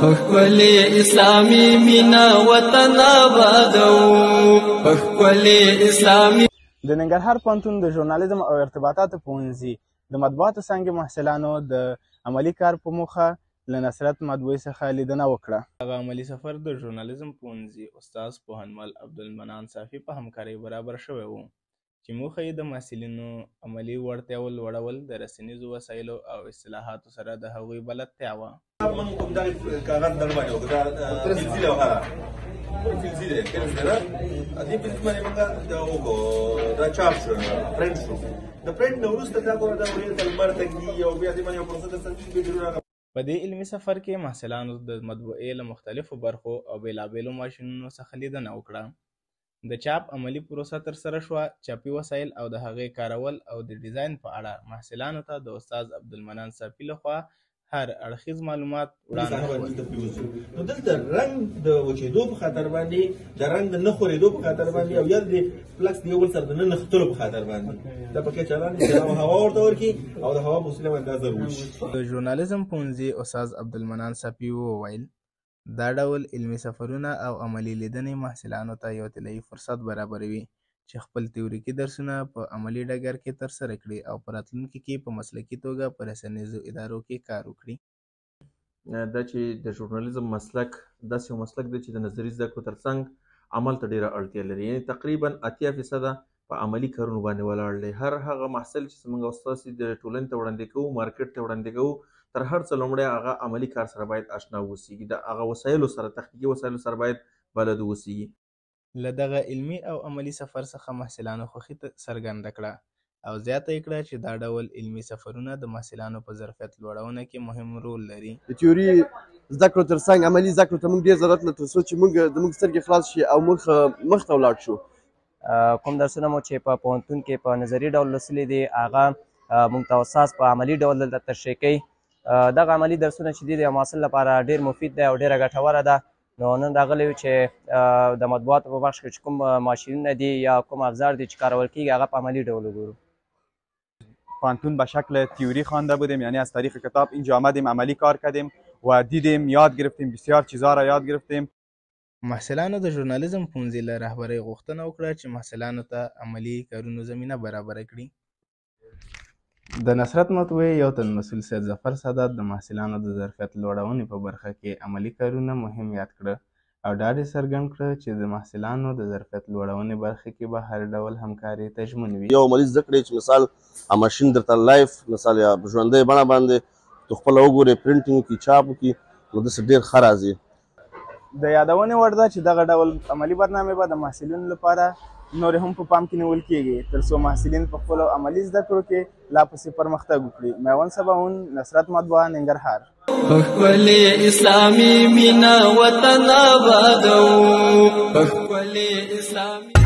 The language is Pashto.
ښکلی اسلامي مینا وطن آبادو ښکلی اسلامي. د ننګرهار پوهنتون د ژورنالیزم او ارتباطاتو پوهنځي د مطبوعاتو څانګې محصلانو د عملي کار په موخه له نصرت مطبوعې څخه لیدنه وکړه. هغه عملي سفر د ژورنالیزم پوهنځي استاد پوهنمل عبدالمنان صافي په همکارۍ برابر شوی و چې موخه یې د محصلینو عملي وړتیاو لوړول، د رسنیزو وسایلو او اصطلاحاتو سره د هغوی بلدتیا وه. من کوم دغه کاغذ در باندې وکړه فلزي لوحه فلزي دی فلز دی دې فلز باندې موږ دا وکړو دا چاپ شو پرنټ شو د پرنټ نه وروسته دا کومه دا ویل کلمر تنګي او بیا دې باندې یو پروسه د سنجش به ضرور. په دې علمي سفر کې محصلانو د مطبوعې له مختلفو برخو او بېلابېلو ماشینونو څخه لیدنه وکړه. د چاپ عملي پروسه ترسره شوه، چاپي وسایل او د هغې کارول او د ډیزاین په اړه محصلانو ته د استاد عبدالمنان صافي لخوا هر اړخیز معلومات وړاندې شول. نو دلته رنګ د وچېدو په خاطر باندې د رنګ د نه خورېدو په خاطر باندې او یا د فلکس د یو بل سره د نه نښتلو په خاطر باندې دا پکې چالان دي چې هوا ورته ورکړي او د هوا په وسیله باندې دا ضرور شي. د ژورنالیزم پوهنځي استاد عبدالمنان صافي وویل دا ډول علمي سفرونه او عملي لیدنې محصلانو ته یو طلایي فرصت برابروي چې خپل تیوریکي درسونه په عملي ډګر کې ترسره کړي او په راتلونکي کې په مسلکي توګه په رسنیزو ادارو کې کار وکړي. دا چې د ژورنالیزم مسلک داسې یو مسلک دی چې د نظري زده کړو ترڅنګ عمل ته ډېره اړتیا لري، یعنې تقریبا 80% په عملي کارونو باندې ولاړ دی. هر هغه محصل چې موږ ستاسې د ټولنې ته وړاندې کوو، مارکیټ ته وړاندې کوو، تر هر څه لومړی هغه عملي کار سره باید آشنا واوسیږي، د هغه وسایلو سره، تخنیکي وسایلو سره باید بلد واوسیږي. له دغه علمي او عملي سفر څخه محصلانو خوښي څرګنده کړه او زیاته یې کړه چې دا ډول علمي سفرونه د محصلانو په ظرفیت لوړونه کې مهم رول لري. د تیوري زده کړو ترڅنګ عملي زده کړو ته موږ ډېر ضرورت لرو تر څو چې موږ زموږ سترګې خلاص شي او موږ مخ ته ولاړ شو. کوم درسونه مو چې په پوهنتون کې په نظري ډول لوستلي دي هغه موږ ته استاد په عملي ډول دلته تشریح کوي. دغه عملي درسونه چې دي د محصل لپاره ډېر مفید دی او ډېره ګټوره ده. نو نن راغلی یو چې د مطبوعاتو په بخش کې چې کوم ماشینونه دي یا کوم افزار دي چې کارول کیږي هغه په عملی ډول وګورو. پانتون به شکل تیوری خوانده بودیم، یعنی از طریق کتاب اینجا آمدیم عملی کار کردیم و دیدیم، یاد گرفتیم، بسیار چیزا را یاد گرفتیم. محصلانو د ژورنالیزم پوهنځي له رهبرۍ غوښتنه وکړه چې محصلانو ته عملي کارونو زمینه برابره کړي. د نصرت مطبوعې یو تن مسؤل سید ظفر سادات د محصلانو د ظرفیت لوړونې په برخه کې عملي کارونه مهم یاد کړه او ډاډ یې څرګند کړه چې د محصلانو د ظرفیت لوړونې برخه کې به هر ډول همکاري تضمین وي. یو عملي زده کړې چې مثال ماشین درته لایف مثال یا ژوندۍ بڼه باندې تو خپله وګورې، پرنټینګ وکړي، چاپ وکړي، نو داسې ډېر ښه راځي. د یادونې وړ ده چې دغه ډول عملي برنامې به د محصلینو لپاره نورې هم په پام کې نیول کېږي تر څو محصلین په خپلو عملي زده کړو کې لا پسې پرمختګ وکړي. میوند سباون، نصرت مطبوعه، ننګرهار. ښکلی اسلامي مینا وطن آبادو ښکلی اسلامي